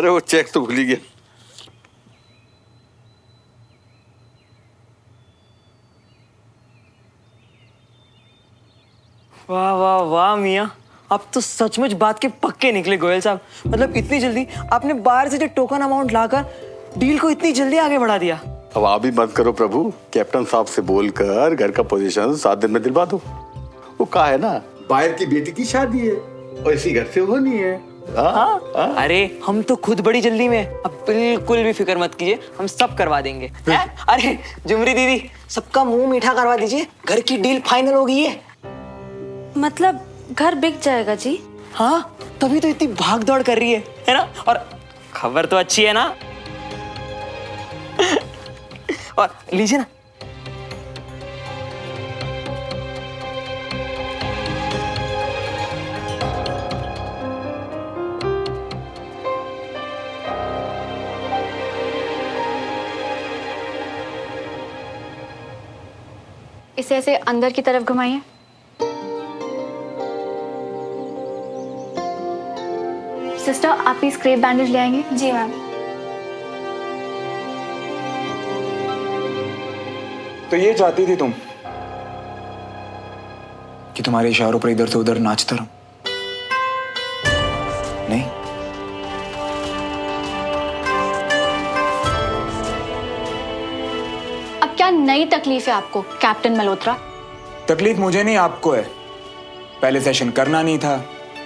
अरे वो चेक तो भूल ही गया। वाह वाह वाह मियाँ, आप तो सचमुच बात के पक्के निकले गोयल साहब। मतलब इतनी जल्दी आपने बाहर से जो टोकन अमाउंट लाकर डील को इतनी जल्दी आगे बढ़ा दिया। अब आप भी मत करो प्रभु, कैप्टन साहब से बोलकर घर का पोजीशन 7 दिन में दिलवा दो। वो कहा है ना, बाहर की बेटी की शादी है और इसी घर से होनी है। हाँ? अरे हम तो खुद बड़ी जल्दी में, अब बिल्कुल भी फिक्र मत कीजिए, हम सब करवा देंगे। अरे जुमरी दीदी, सबका मुंह मीठा करवा दीजिए, घर की डील फाइनल हो गई है। मतलब घर बिक जाएगा जी? हाँ, तभी तो इतनी भाग दौड़ कर रही है ना? और खबर तो अच्छी है ना? और लीजिए ना। इसे ऐसे अंदर की तरफ घुमाइए। सिस्टर, आप प्लीज क्रेप बैंडेज ले आएंगे। जी मैम। तो ये चाहती थी तुम कि तुम्हारे इशारों पर इधर से उधर नाचता रहूं? नहीं? अब क्या नई तकलीफ है आपको कैप्टन मल्होत्रा? तकलीफ मुझे नहीं, आपको है। पहले सेशन करना नहीं था,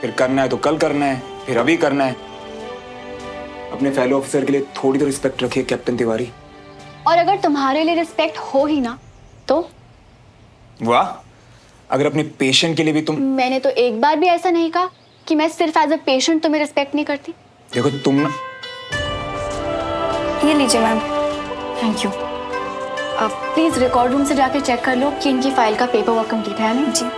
फिर करना है तो कल करना है, फिर अभी करना है। अपने फेलो ऑफिसर के लिए थोड़ी तो रिस्पेक्ट रखिए कैप्टन तिवारी। और अगर तुम्हारे लिए रिस्पेक्ट हो ही ना तो? वाह, अगर अपने पेशेंट के लिए भी तुम। मैंने तो एक बार भी ऐसा नहीं कहा कि मैं सिर्फ एज अ पेशेंट तुम्हें रिस्पेक्ट नहीं करती। देखो तुम ना। ये लीजिए मैम। Thank you. अब प्लीज रिकॉर्ड रूम से जाके चेक कर लो कि इनकी फाइल का पेपर वर्क कंप्लीट है ना? जी।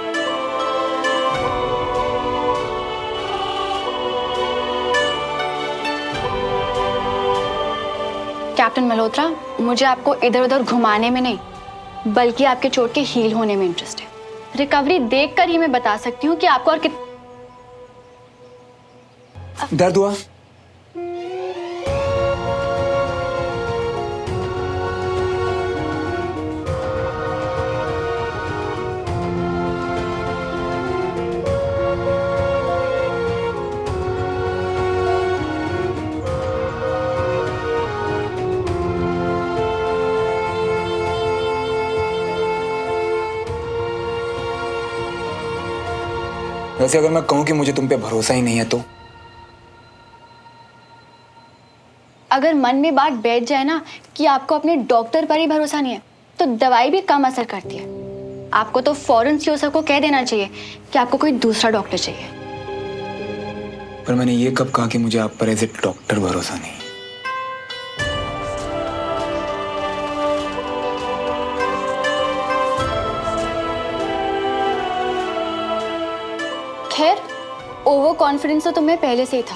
कैप्टन मल्होत्रा, मुझे आपको इधर उधर घुमाने में नहीं बल्कि आपके चोट के हील होने में इंटरेस्ट है। रिकवरी देखकर ही मैं बता सकती हूँ कि आपको और दर्द हुआ? वैसे अगर मैं कहूं कि मुझे तुम पे भरोसा ही नहीं है तो? अगर मन में बात बैठ जाए ना कि आपको अपने डॉक्टर पर ही भरोसा नहीं है तो दवाई भी कम असर करती है। आपको तो फौरन सीओ को कह देना चाहिए कि आपको कोई दूसरा डॉक्टर चाहिए। पर मैंने ये कब कहा कि मुझे आप पर एज ए डॉक्टर भरोसा नहीं? खैर, ओवर कॉन्फिडेंस तो तुम्हें पहले से ही था।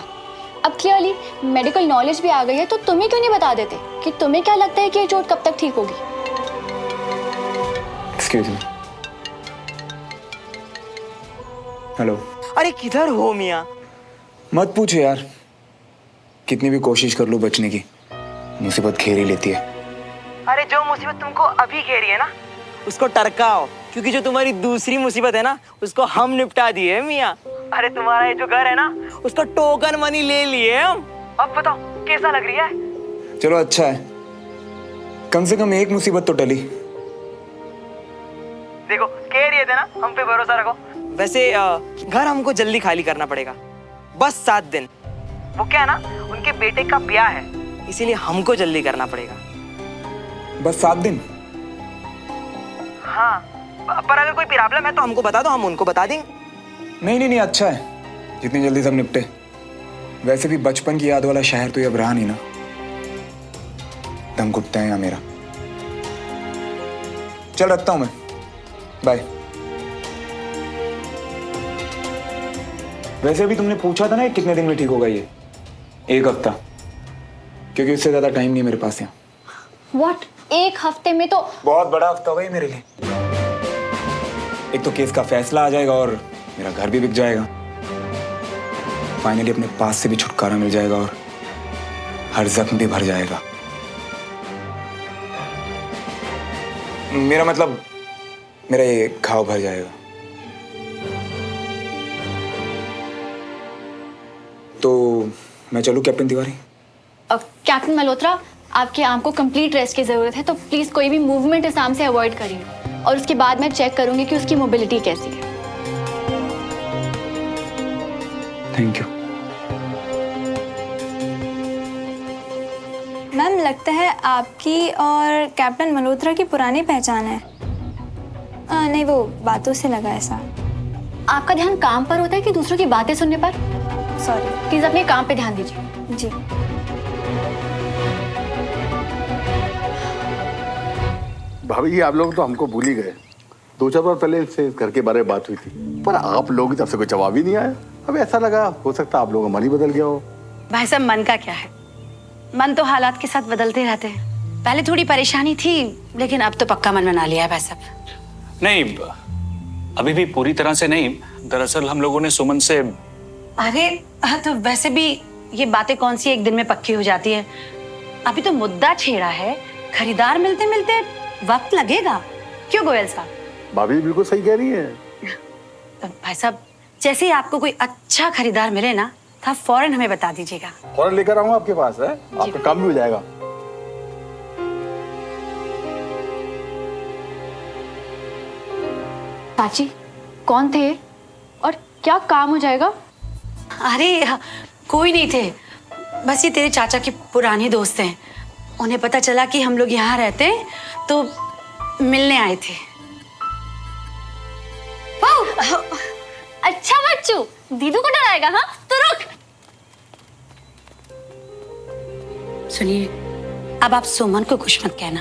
अब क्लियरली मेडिकल नॉलेज भी आ गई है तो तुम्हें क्यों नहीं बता देते कि तुम्हें क्या लगता है कि ये चोट कब तक ठीक होगी? Excuse me. हेलो। अरे किधर हो मियाँ? मत पूछो यार, कितनी भी कोशिश कर लो बचने की, मुसीबत घेर ही लेती है। अरे जो मुसीबत तुमको अभी घेरी है ना, उसको टरकाओ, क्योंकि जो तुम्हारी दूसरी मुसीबत है ना, उसको हम निपटा दिए मियाँ। अरे तुम्हारा ये जो घर है ना, उसका टोकन मनी ले लिए हम। अब बताओ कैसा लग रही है? चलो अच्छा है, कम से कम एक मुसीबत तो टली। देखो कह रहे थे ना, हम पे भरोसा रखो। वैसे घर हमको जल्दी खाली करना पड़ेगा, बस 7 दिन। वो क्या है ना, उनके बेटे का ब्याह है, इसीलिए हमको जल्दी करना पड़ेगा। बस 7 दिन? हाँ, पर अगर कोई प्रॉब्लम है तो हमको बता दो, हम उनको बता देंगे। नहीं, अच्छा है, जितनी जल्दी सब निपटे। वैसे भी बचपन की याद वाला शहर तो ये अब रहा नहीं ना, दम घुटता है यहाँ मेरा। चल रखता हूं मैं, बाय। वैसे अभी तुमने पूछा था ना कितने दिन में ठीक होगा ये? 1 हफ्ता, क्योंकि उससे ज्यादा टाइम नहीं मेरे पास यहाँ। व्हाट, 1 हफ्ते में तो बहुत बड़ा हफ्ता होगा ये मेरे लिए। एक तो केस का फैसला आ जाएगा और मेरा घर भी बिक जाएगा। फाइनली अपने पास से भी छुटकारा मिल जाएगा और हर जख्म भी भर जाएगा। मेरा मतलब मेरा ये घाव भर जाएगा। तो मैं चलूं कैप्टन तिवारी? कैप्टन मल्होत्रा, आपके आर्म को कंप्लीट रेस्ट की जरूरत है, तो प्लीज कोई भी मूवमेंट इस आर्म से अवॉइड करिए और उसके बाद मैं चेक करूंगी कि उसकी मोबिलिटी कैसी है। Thank you. मैम, लगता है आपकी और कैप्टन मल्होत्रा की पुरानी पहचान है। नहीं, वो बातों से लगा ऐसा। आपका ध्यान काम पर होता है कि दूसरों की बातें सुनने पर? सॉरी। प्लीज अपने काम पे ध्यान दीजिए। जी। भाभी जी, आप लोग तो हमको भूल ही गए। 2-4 बार पहले से इस घर के बारे में बात हुई थी, पर आप लोगों की तरफ से कोई जवाब ही नहीं आया। अब ऐसा लगा हो सकता है आप लोगों का मन ही बदल गया हो। भाई साहब, मन का क्या है? मन तो हालात के साथ बदलते रहते हैं। पहले थोड़ी परेशानी थी, लेकिन अब तो पक्का मन बना लिया है भाई साहब। नहीं, अभी भी पूरी तरह से नहीं। दरअसल हम लोगों ने सुमन से... अरे तो वैसे भी ये बातें कौन सी एक दिन में पक्की हो जाती है। अभी तो मुद्दा छेड़ा है, खरीदार मिलते मिलते वक्त लगेगा। क्यों गोयल साहब? भाभी बिल्कुल सही कह रही है। तो भाई साहब, जैसे ही आपको कोई अच्छा खरीदार मिले ना, तो आप फौरन हमें बता दीजिएगा। फौरन लेकर आऊंगा आपके पास, है आपका काम भी हो जाएगा। चाची, कौन थे और क्या काम हो जाएगा? अरे कोई नहीं थे, बस ये तेरे चाचा के पुराने दोस्त हैं। उन्हें पता चला कि हम लोग यहाँ रहते हैं, तो मिलने आए थे। अच्छा बच्चू, दीदू को डराएगा? हाँ तो रुक। सुनिए, अब आप सुमन को कुछ मत कहना।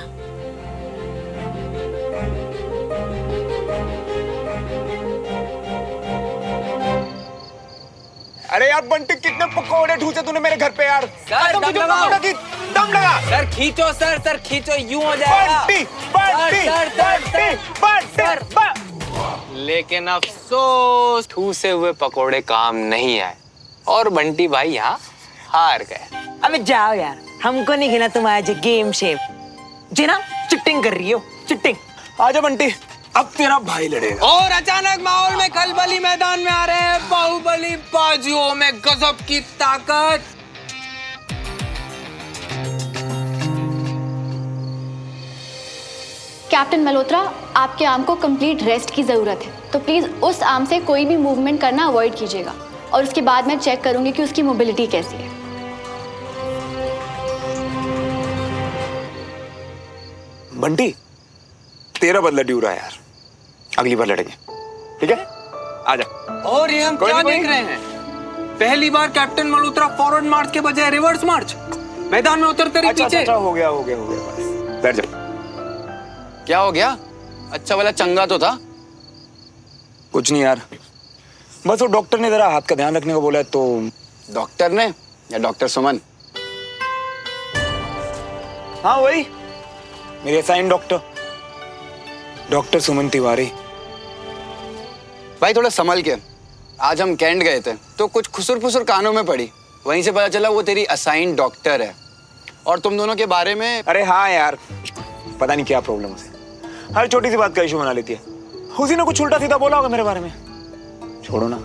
अरे यार बंटी, कितने पकौड़े ठूसे तूने मेरे घर पे यार। सर, दम लगा। सर खींचो, सर खींचो, यूं हो जाएगा। बंटी। लेकिन अफसोस, ठूसे हुए पकोड़े काम नहीं आए और बंटी भाई यहाँ हार गए। अबे जाओ यार, हमको नहीं खेलना तुम्हारा जो गेम शेम। जी ना, चिटिंग कर रही हो, चिटिंग। आजा बंटी, अब तेरा भाई लड़ेगा। और अचानक माहौल में खलबली मैदान में आ रहे हैं बाहुबली बाजुओं में गजब की ताकत। कैप्टन मल्होत्रा, आपके आर्म को कंप्लीट रेस्ट की जरूरत है, तो प्लीज उस आर्म से कोई भी मूवमेंट करना अवॉइड कीजिएगा और उसके बाद मैं चेक करूंगी कि उसकी मोबिलिटी कैसी है। बंटी, तेरा बदला ड्यू रहा है यार, अगली बार लड़ेंगे, ठीक है? आजा। और ये हम क्या देख रहे हैं? पहली बार कैप्टन मल्होत्रा फॉरवर्ड मार्च के बजाय रिवर्स मार्च मैदान में उतरते रहे पीछे। अच्छा, हो गया बस, बैठ जा। क्या हो गया? अच्छा वाला चंगा तो था। कुछ नहीं यार, बस वो डॉक्टर ने जरा हाथ का ध्यान रखने को बोला है। तो डॉक्टर ने या डॉक्टर सुमन? हाँ वही, मेरे असाइन डॉक्टर सुमन तिवारी। भाई थोड़ा संभल के। आज हम कैंट गए थे तो कुछ खुसुर फुसुर कानों में पड़ी, वहीं से पता चला वो तेरी असाइन डॉक्टर है और तुम दोनों के बारे में। अरे हाँ यार, पता नहीं क्या प्रॉब्लम है, हर छोटी सी बात का इशू बना लेती है। उसी ने कुछ उल्टा सीधा बोला होगा मेरे बारे में, छोड़ो ना।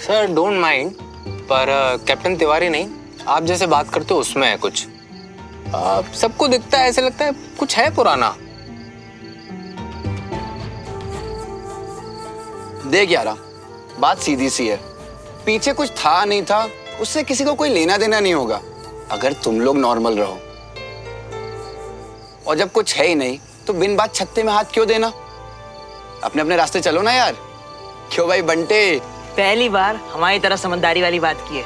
सर डोंट माइंड, पर कैप्टन तिवारी नहीं, आप जैसे बात करते हो उसमें है कुछ। सबको दिखता है, ऐसे लगता है कुछ है पुराना। देख यारा, बात सीधी सी है, पीछे कुछ था नहीं था उससे किसी को कोई लेना देना नहीं होगा अगर तुम लोग नॉर्मल रहो। और जब कुछ है ही नहीं तो बिन बात छत्ते में हाथ क्यों देना? अपने अपने रास्ते चलो ना यार। क्यों भाई बंटे? पहली बार हमारी तरह समझदारी वाली बात की है।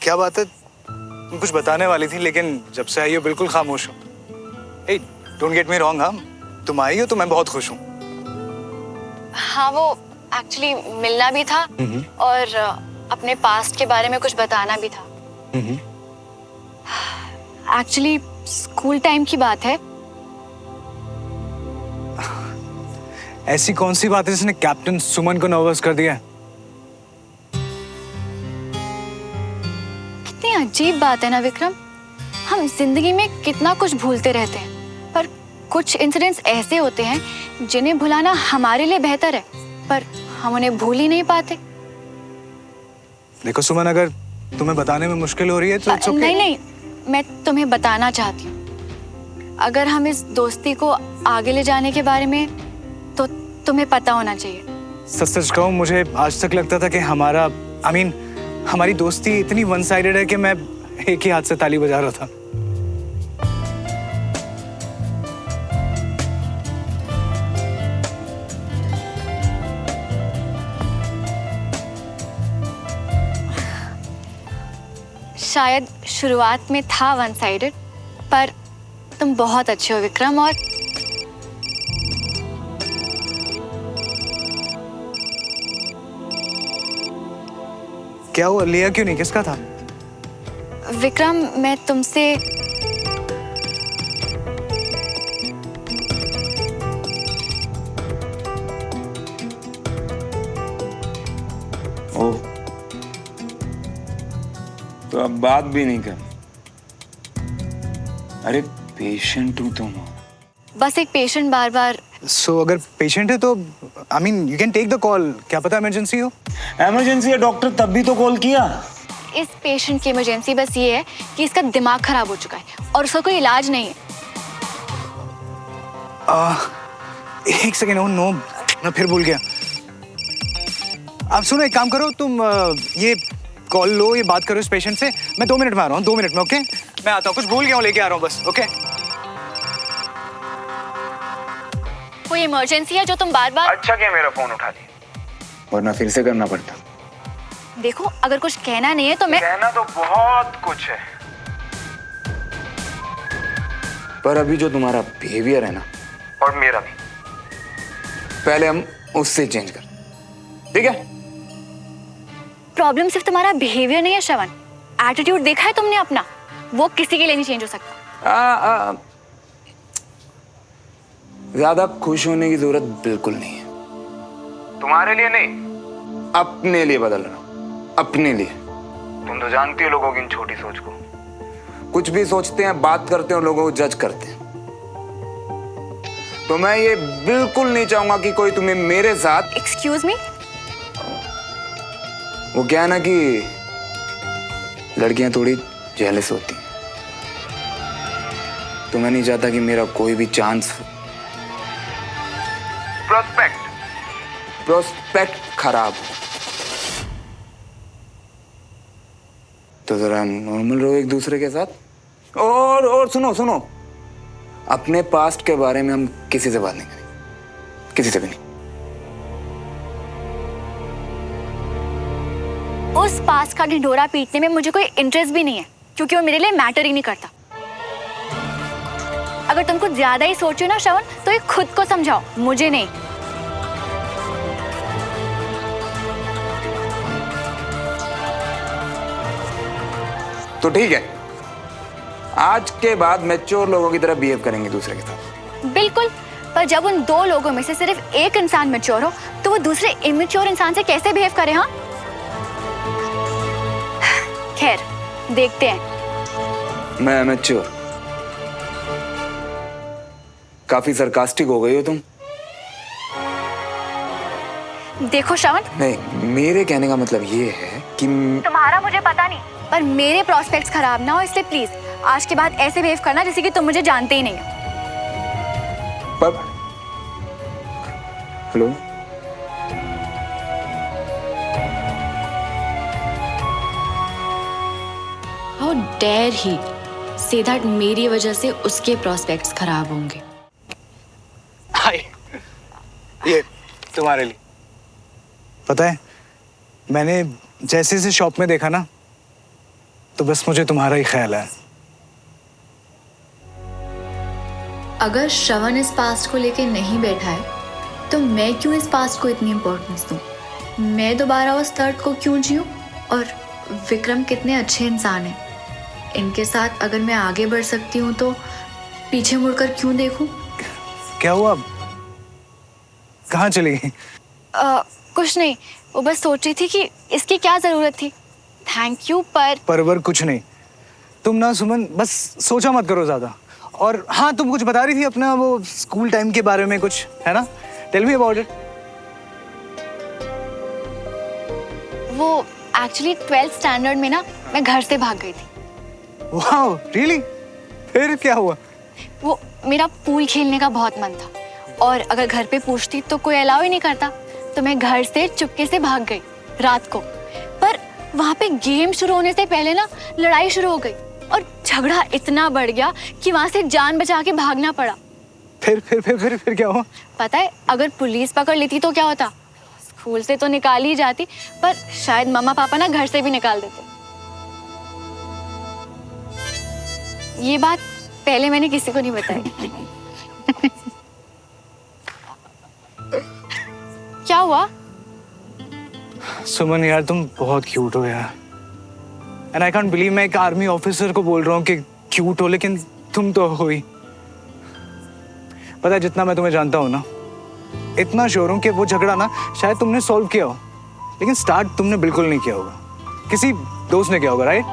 क्या बात है, तुम कुछ बताने वाली थी लेकिन जब से आई हो बिल्कुल खामोश हो। हे, डोंट गेट मी रॉन्ग, हम तुम आई हो तो मैं बहुत खुश हूँ। हाँ, वो एक्चुअली मिलना भी था और अपने पास्ट के बारे में कुछ बताना भी था। एक्चुअली स्कूल टाइम की बात है। ऐसी कौन सी बात है जिसने कैप्टन सुमन को नर्वस कर दिया? कितनी अजीब बात है ना विक्रम। हम जिंदगी में कितना कुछ भूलते रहते हैं, पर कुछ इंसिडेंट्स ऐसे होते हैं जिन्हें भुलाना हमारे लिए बेहतर है, पर हम उन्हें भूल ही नहीं पाते। देखो सुमन, अगर तुम्हें बताने में मुश्किल हो रही है तो it's okay। नहीं, मैं तुम्हें बताना चाहती हूँ। अगर हम इस दोस्ती को आगे ले जाने के बारे में, तो तुम्हें पता होना चाहिए। सच सच कहूँ, मुझे आज तक लगता था कि हमारी दोस्ती इतनी वन साइडेड है कि मैं एक ही हाथ से ताली बजा रहा था। शायद शुरुआत में था वन साइडेड, पर तुम बहुत अच्छे हो विक्रम। और क्या हुआ? लिया क्यों नहीं? किसका था? विक्रम, मैं तुमसे ओह, तो अब बात भी नहीं कर। अरे पेशेंट हूं तुम। बस एक पेशेंट बार बार। सो अगर पेशेंट है तो you can take the call. क्या पता इमरजेंसी हो। इमरजेंसी है डॉक्टर, तब भी तो कॉल किया। इस पेशेंट की इमरजेंसी बस ये है कि इसका दिमाग खराब हो चुका है और उसका कोई इलाज नहीं है। एक सेकेंड। ओ नो, मैं फिर भूल गया। आप सुनो, एक काम करो, तुम ये कॉल लो, ये बात करो इस पेशेंट से। मैं 2 मिनट में आ रहा हूँ, 2 मिनट में। ओके, मैं आता हूँ। कुछ भूल गया हूँ, लेके आ रहा हूँ बस। ओके। कोई इमरजेंसी है जो तुम बार बार। अच्छा क्या मेरा फोन उठा लिया, वरना फिर से करना पड़ता। देखो, अगर कुछ कहना नहीं है तो मैं। कहना तो बहुत कुछ है, पर अभी जो तुम्हारा बिहेवियर है ना, और मेरा भी, पहले हम उससे चेंज कर, ठीक है? प्रॉब्लम सिर्फ तुम्हारा बिहेवियर नहीं है श्रवण, एटीट्यूड देखा है तुमने अपना, वो किसी के लिए नहीं चेंज हो सकता। ज्यादा खुश होने की जरूरत बिल्कुल नहीं है। तुम्हारे लिए नहीं, अपने लिए बदल रहा हूं, अपने लिए। तुम तो जानती हो लोगों की इन छोटी सोच को। कुछ भी सोचते हैं, बात करते हैं और लोगों को जज करते हैं। तो मैं ये बिल्कुल नहीं चाहूंगा कि कोई तुम्हें मेरे साथ। Excuse me. वो क्या है ना कि लड़कियां थोड़ी जेलस होती हैं, तो मैं नहीं चाहता कि मेरा कोई भी चांस प्रोस्पेक्ट खराब हो। तो जरा नॉर्मल रहो एक दूसरे के साथ। और सुनो, अपने पास्ट के बारे में हम किसी से बात नहीं करेंगे, किसी से भी नहीं। उस पास का ढिंढोरा पीटने में मुझे कोई इंटरेस्ट भी नहीं है, क्योंकि वो मेरे लिए मैटर ही नहीं करता। अगर तुम कुछ ज्यादा ही सोचो ना श्रवण, तो ये खुद को समझाओ, मुझे नहीं। तो ठीक है, आज के बाद मैच्योर लोगों की तरह बिहेव करेंगे दूसरे के साथ। बिल्कुल, पर जब उन 2 लोगों में से सिर्फ एक इंसान मैच्योर हो, तो वो दूसरे इमेच्योर इंसान से कैसे बिहेव करे? हाँ, खैर देखते हैं। मैं मैच्योर? काफी सरकास्टिक हो गई हो तुम। देखो श्रवण, नहीं, मेरे कहने का मतलब ये है कि तुम्हारा मुझे पता नहीं, पर मेरे प्रोस्पेक्ट्स खराब ना हो, इसलिए प्लीज आज के बाद ऐसे बिहेव करना जैसे कि तुम मुझे जानते ही नहीं हो। पर hello, how dare he say that मेरी वजह से उसके प्रोस्पेक्ट्स खराब होंगे। हाय, ये तुम्हारे लिए। पता है, मैंने जैसे से शॉप में देखा ना, तो बस मुझे तुम्हारा ही ख्याल है। अगर श्रवण इस पास्ट को लेके नहीं बैठा है, तो मैं क्यों इस पास्ट को इतनी इम्पोर्टेंस दूं? मैं दोबारा उस दर्द को क्यों जीऊं? और विक्रम कितने अच्छे इंसान हैं, इनके साथ अगर मैं आगे बढ़ सकती हूँ तो पीछे मुड़कर क्यों देखूं? क्या हुआ? कहाँ चली गई? कुछ नहीं, वो बस सोच रही थी कि इसकी क्या जरूरत थी। थैंक यू पर कुछ नहीं। तुम ना सुमन बस सोचा मत करो ज्यादा। और हाँ, तुम कुछ बता रही थी अपना वो स्कूल टाइम के बारे में कुछ, है ना? Tell me about it. वो एक्चुअली 12th स्टैंडर्ड में ना मैं घर से भाग गई थी। Wow, really? फिर क्या हुआ? वो मेरा पूल खेलने का बहुत मन था और अगर घर पे पूछती तो कोई अलाउ ही नहीं करता, तो मैं घर से चुपके से भाग गई रात को। पर वहाँ पे गेम शुरू होने से पहले ना लड़ाई शुरू हो गई और झगड़ा इतना बढ़ गया कि वहाँ से जान बचा के भागना पड़ा। फिर क्या हुआ? पता है, अगर पुलिस पकड़ लेती तो क्या होता? स्कूल से तो निकाल ही जाती, पर शायद मम्मा पापा ना घर से भी निकाल देते। ये बात पहले मैंने किसी को नहीं बताई। क्या हुआ? सुमन यार, तुम बहुत क्यूट हो यार। एंड आई कांट बिलीव मैं एक आर्मी ऑफिसर को बोल रहा हूँ कि क्यूट हो, लेकिन तुम तो हो ही। पता है, जितना मैं तुम्हें जानता हूँ ना, इतना श्योर हूँ कि वो झगड़ा ना शायद तुमने सॉल्व किया हो, लेकिन स्टार्ट तुमने बिल्कुल नहीं किया होगा। किसी दोस्त ने किया होगा, राइट?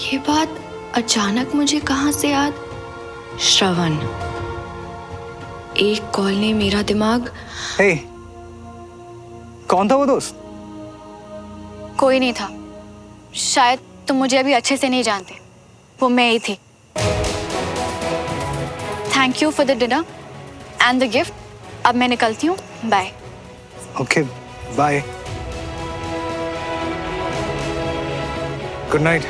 ये बात अचानक मुझे कहाँ से याद? श्रवण। एक कॉल ने मेरा दिमाग। हे, कौन था वो दोस्त? कोई नहीं था। शायद तुम मुझे अभी अच्छे से नहीं जानते। वो मैं ही थी। Thank you for the dinner and the gift. अब मैं निकलती हूँ, bye. Okay, bye. Good night.